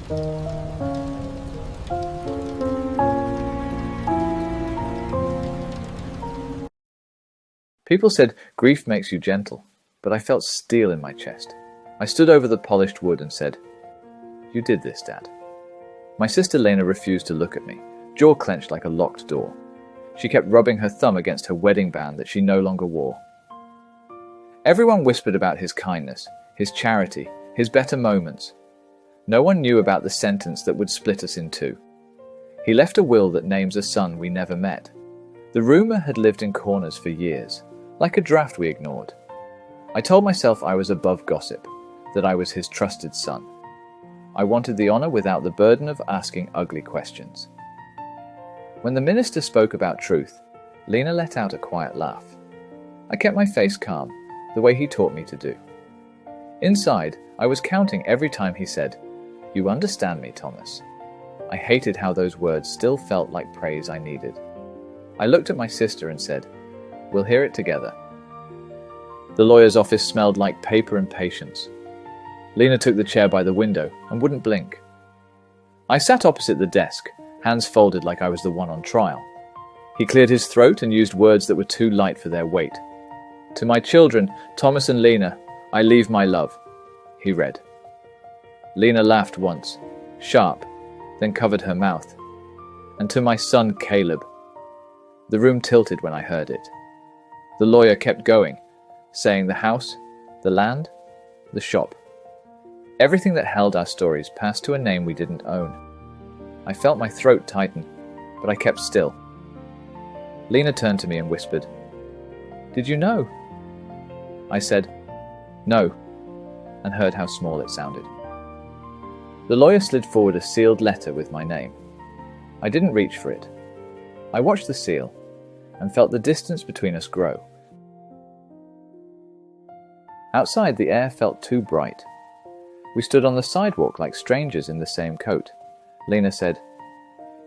People said grief makes you gentle, but I felt steel in my chest. I stood over the polished wood and said, "You did this, Dad." My sister Lena refused to look at me, jaw clenched like a locked door. She kept rubbing her thumb against her wedding band that she no longer wore. Everyone whispered about his kindness, his charity, his better moments. No one knew about the sentence that would split us in two. He left a will that names a son we never met. The rumor had lived in corners for years, like a draft we ignored. I told myself I was above gossip, that I was his trusted son. I wanted the honor without the burden of asking ugly questions. When the minister spoke about truth, Lena let out a quiet laugh. I kept my face calm, the way he taught me to do. Inside, I was counting every time he said, "You understand me, Thomas." I hated how those words still felt like praise I needed. I looked at my sister and said, "We'll hear it together." The lawyer's office smelled like paper and patience. Lena took the chair by the window and wouldn't blink. I sat opposite the desk, hands folded like I was the one on trial. He cleared his throat and used words that were too light for their weight. "To my children, Thomas and Lena, I leave my love," he read. Lena laughed once, sharp, then covered her mouth. "And to my son Caleb." The room tilted when I heard it. The lawyer kept going, saying the house, the land, the shop. Everything that held our stories passed to a name we didn't own. I felt my throat tighten, but I kept still. Lena turned to me and whispered, "Did you know?" I said, "No," and heard how small it sounded. The lawyer slid forward a sealed letter with my name. I didn't reach for it. I watched the seal and felt the distance between us grow. Outside, the air felt too bright. We stood on the sidewalk like strangers in the same coat. Lena said,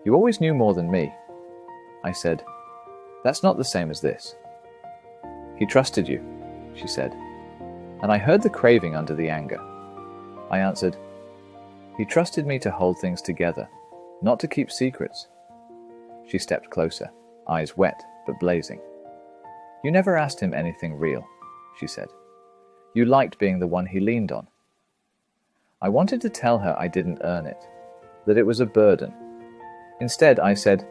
"You always knew more than me." I said, "That's not the same as this." "He trusted you," she said, and I heard the craving under the anger. I answered, "He trusted me to hold things together, not to keep secrets." She stepped closer, eyes wet but blazing. "You never asked him anything real," she said. "You liked being the one he leaned on." I wanted to tell her I didn't earn it, that it was a burden. Instead, I said,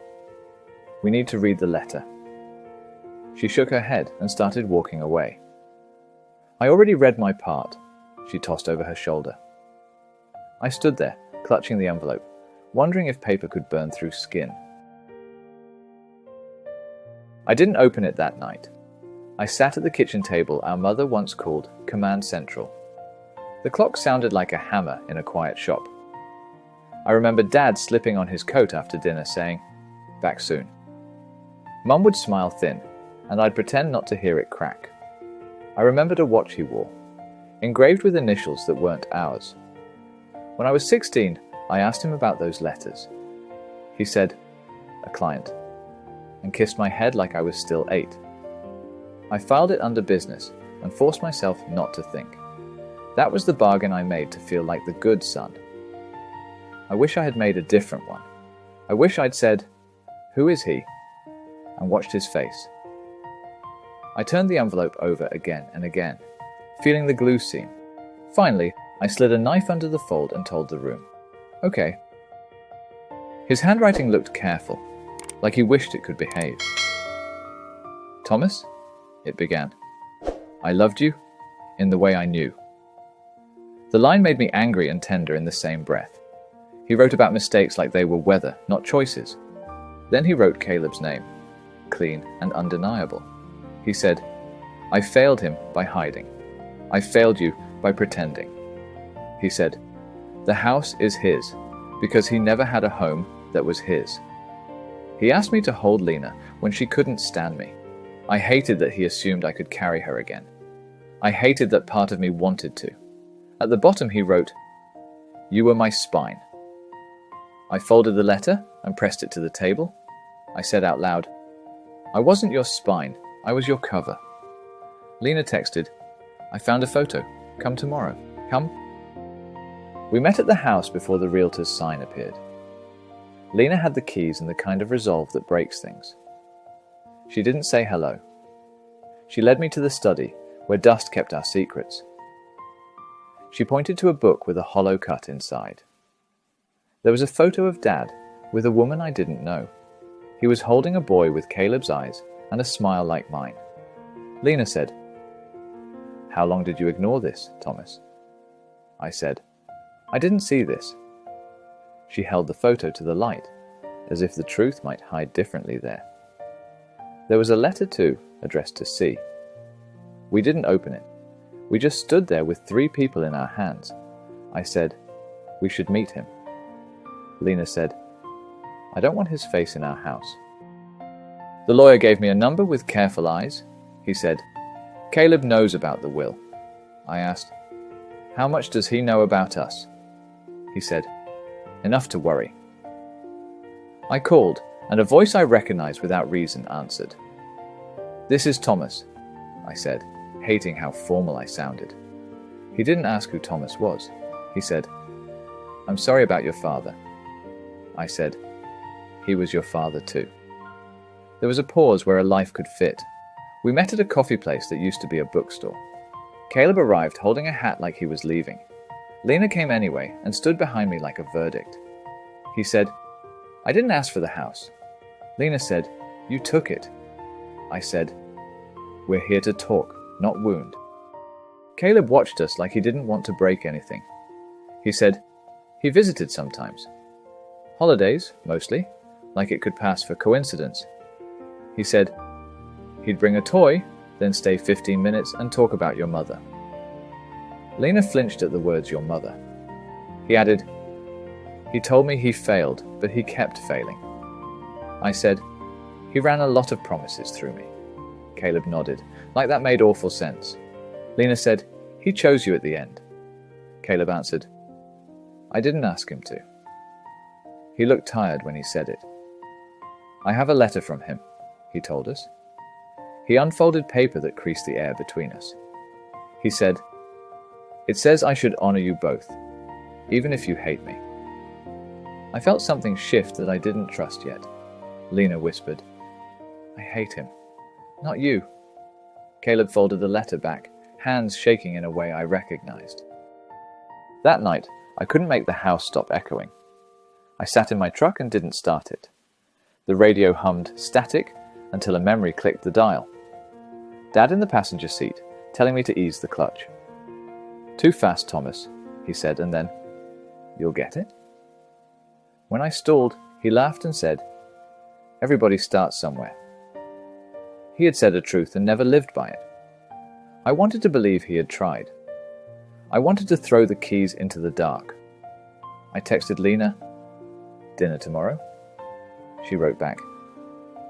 "We need to read the letter." She shook her head and started walking away. "I already read my part," she tossed over her shoulder. I stood there, clutching the envelope, wondering if paper could burn through skin. I didn't open it that night. I sat at the kitchen table our mother once called Command Central. The clock sounded like a hammer in a quiet shop. I remember Dad slipping on his coat after dinner saying, "Back soon." Mum would smile thin, and I'd pretend not to hear it crack. I remembered a watch he wore, engraved with initials that weren't ours. When I was 16, I asked him about those letters. He said, "A client," and kissed my head like I was still 8. I filed it under business and forced myself not to think. That was the bargain I made to feel like the good son. I wish I had made a different one. I wish I'd said, "Who is he?" and watched his face. I turned the envelope over again and again, feeling the glue seam. Finally, I slid a knife under the fold and told the room, "Okay." His handwriting looked careful, like he wished it could behave. "Thomas," it began, "I loved you in the way I knew." The line made me angry and tender in the same breath. He wrote about mistakes like they were weather, not choices. Then he wrote Caleb's name, clean and undeniable. He said, "I failed him by hiding. I failed you by pretending." He said, "The house is his because he never had a home that was his." He asked me to hold Lena when she couldn't stand me. I hated that he assumed I could carry her again. I hated that part of me wanted to. At the bottom he wrote, "You were my spine." I folded the letter and pressed it to the table. I said out loud, "I wasn't your spine, I was your cover." Lena texted, "I found a photo. Come tomorrow. Come?" We met at the house before the realtor's sign appeared. Lena had the keys and the kind of resolve that breaks things. She didn't say hello. She led me to the study, where dust kept our secrets. She pointed to a book with a hollow cut inside. There was a photo of Dad with a woman I didn't know. He was holding a boy with Caleb's eyes and a smile like mine. Lena said, "How long did you ignore this, Thomas?" I said, "I didn't see this." She held the photo to the light, as if the truth might hide differently there. There was a letter too, addressed to C. We didn't open it. We just stood there with 3 people in our hands. I said, "We should meet him." Lena said, "I don't want his face in our house." The lawyer gave me a number with careful eyes. He said, "Caleb knows about the will." I asked, "How much does he know about us?" He said, "Enough to worry." I called, and a voice I recognized without reason answered. "This is Thomas," I said, hating how formal I sounded. He didn't ask who Thomas was. He said, "I'm sorry about your father." I said, "He was your father too." There was a pause where a life could fit. We met at a coffee place that used to be a bookstore. Caleb arrived holding a hat like he was leaving. Lena came anyway and stood behind me like a verdict. He said, "I didn't ask for the house." Lena said, "You took it." I said, "We're here to talk, not wound." Caleb watched us like he didn't want to break anything. He said, he visited sometimes. Holidays, mostly, like it could pass for coincidence. He said, he'd bring a toy, then stay 15 minutes and talk about your mother. Lena flinched at the words "your mother." He added, "He told me he failed, but he kept failing." I said, "He ran a lot of promises through me." Caleb nodded, like that made awful sense. Lena said, "He chose you at the end." Caleb answered, "I didn't ask him to." He looked tired when he said it. "I have a letter from him," he told us. He unfolded paper that creased the air between us. He said, "It says I should honor you both, even if you hate me." I felt something shift that I didn't trust yet. Lena whispered, "I hate him. Not you." Caleb folded the letter back, hands shaking in a way I recognized. That night, I couldn't make the house stop echoing. I sat in my truck and didn't start it. The radio hummed static until a memory clicked the dial. Dad in the passenger seat, telling me to ease the clutch. "Too fast, Thomas," he said, and then, "You'll get it?" When I stalled, he laughed and said, "Everybody starts somewhere." He had said a truth and never lived by it. I wanted to believe he had tried. I wanted to throw the keys into the dark. I texted Lena, "Dinner tomorrow?" She wrote back,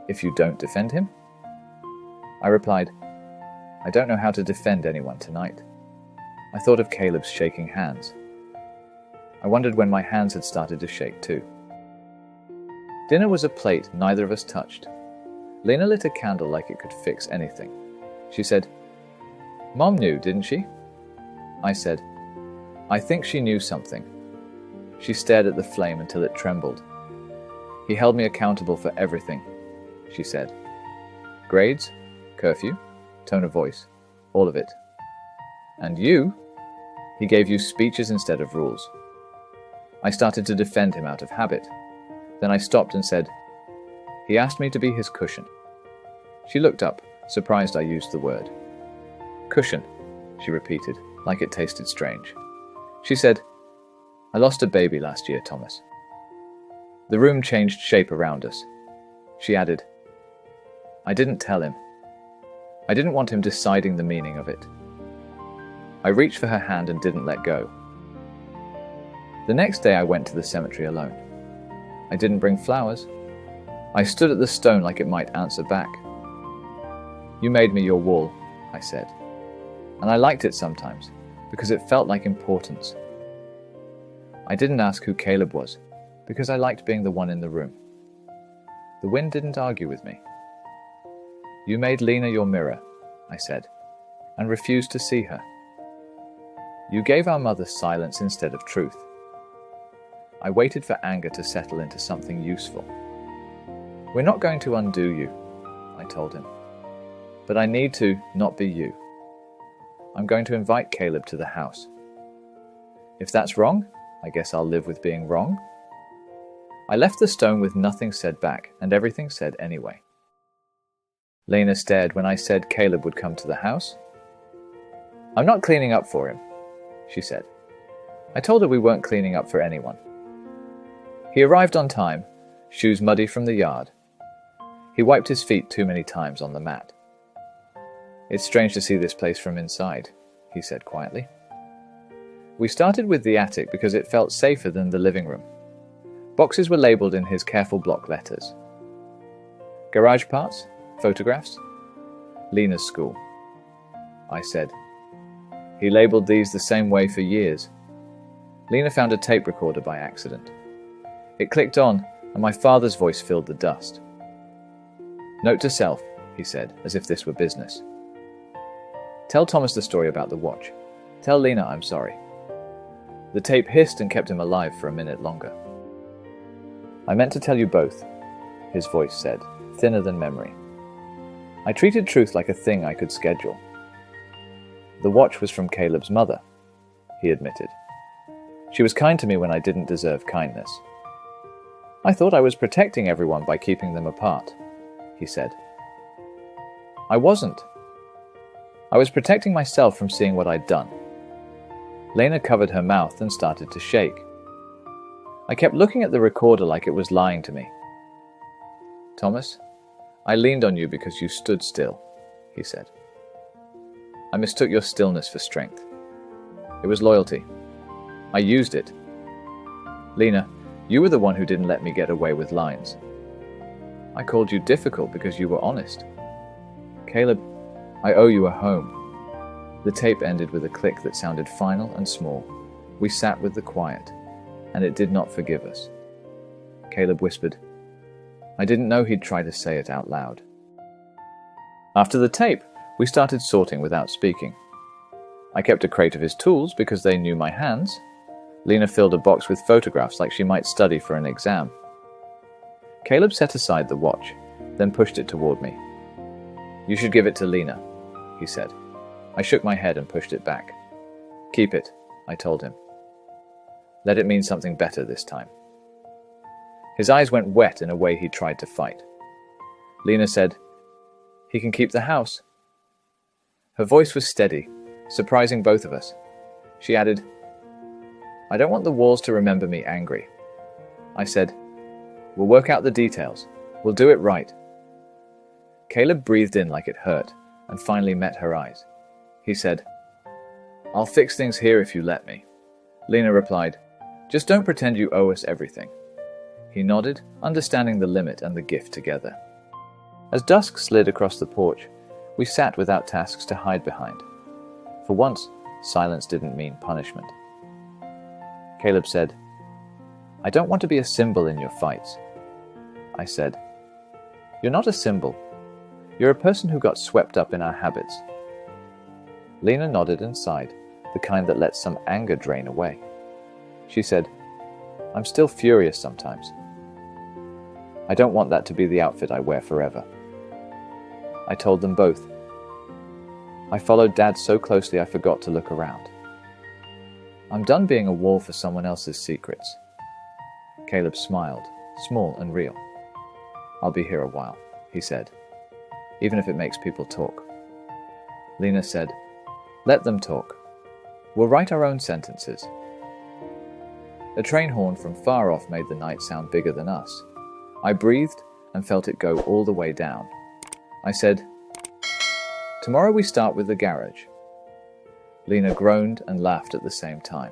"If you don't defend him?" I replied, "I don't know how to defend anyone tonight." I thought of Caleb's shaking hands. I wondered when my hands had started to shake too. Dinner was a plate neither of us touched. Lena lit a candle like it could fix anything. She said, "Mom knew, didn't she?" I said, "I think she knew something." She stared at the flame until it trembled. "He held me accountable for everything," she said. "Grades, curfew, tone of voice, all of it. And you? He gave you speeches instead of rules." I started to defend him out of habit. Then I stopped and said, "He asked me to be his cushion." She looked up, surprised I used the word. "Cushion," she repeated, like it tasted strange. She said, "I lost a baby last year, Thomas." The room changed shape around us. She added, "I didn't tell him. I didn't want him deciding the meaning of it." I reached for her hand and didn't let go. The next day I went to the cemetery alone. I didn't bring flowers. I stood at the stone like it might answer back. "You made me your wall," I said. And I liked it sometimes, because it felt like importance. I didn't ask who Caleb was, because I liked being the one in the room. The wind didn't argue with me. "You made Lena your mirror," I said, and refused to see her. "You gave our mother silence instead of truth," I waited for anger to settle into something useful. "We're not going to undo you," I told him. "But I need to not be you. I'm going to invite Caleb to the house. If that's wrong, I guess I'll live with being wrong." I left the stone with nothing said back and everything said anyway. Lena stared when I said Caleb would come to the house. "I'm not cleaning up for him," she said. I told her we weren't cleaning up for anyone. He arrived on time, shoes muddy from the yard. He wiped his feet too many times on the mat. "It's strange to see this place from inside," he said quietly. We started with the attic because it felt safer than the living room. Boxes were labeled in his careful block letters. Garage parts, photographs, Lena's school. I said. He labeled these the same way for years. Lena found a tape recorder by accident. It clicked on, and my father's voice filled the dust. "Note to self," he said, as if this were business. "Tell Thomas the story about the watch. Tell Lena I'm sorry." The tape hissed and kept him alive for a minute longer. "I meant to tell you both," his voice said, thinner than memory. "I treated truth like a thing I could schedule. The watch was from Caleb's mother," he admitted. "She was kind to me when I didn't deserve kindness. I thought I was protecting everyone by keeping them apart," he said. "I wasn't. I was protecting myself from seeing what I'd done." Lena covered her mouth and started to shake. I kept looking at the recorder like it was lying to me. "Thomas, I leaned on you because you stood still," he said. "I mistook your stillness for strength. It was loyalty. I used it. Lena, you were the one who didn't let me get away with lines. I called you difficult because you were honest. Caleb, I owe you a home." The tape ended with a click that sounded final and small. We sat with the quiet, and it did not forgive us. Caleb whispered. I didn't know he'd try to say it out loud. After the tape, we started sorting without speaking. I kept a crate of his tools because they knew my hands. Lena filled a box with photographs like she might study for an exam. Caleb set aside the watch, then pushed it toward me. "You should give it to Lena," he said. I shook my head and pushed it back. "Keep it," I told him. "Let it mean something better this time." His eyes went wet in a way he tried to fight. Lena said, "He can keep the house." Her voice was steady, surprising both of us. She added, "I don't want the walls to remember me angry." I said, "We'll work out the details. We'll do it right." Caleb breathed in like it hurt and finally met her eyes. He said, "I'll fix things here if you let me." Lena replied, "Just don't pretend you owe us everything." He nodded, understanding the limit and the gift together. As dusk slid across the porch, we sat without tasks to hide behind. For once, silence didn't mean punishment. Caleb said, "I don't want to be a symbol in your fights." I said, "You're not a symbol. You're a person who got swept up in our habits." Lena nodded and sighed, the kind that lets some anger drain away. She said, "I'm still furious sometimes. I don't want that to be the outfit I wear forever." I told them both. I followed Dad so closely I forgot to look around. I'm done being a wall for someone else's secrets. Caleb smiled, small and real. "I'll be here a while," he said, "even if it makes people talk." Lena said, "Let them talk. We'll write our own sentences." A train horn from far off made the night sound bigger than us. I breathed and felt it go all the way down. I said, "Tomorrow we start with the garage." Lena groaned and laughed at the same time.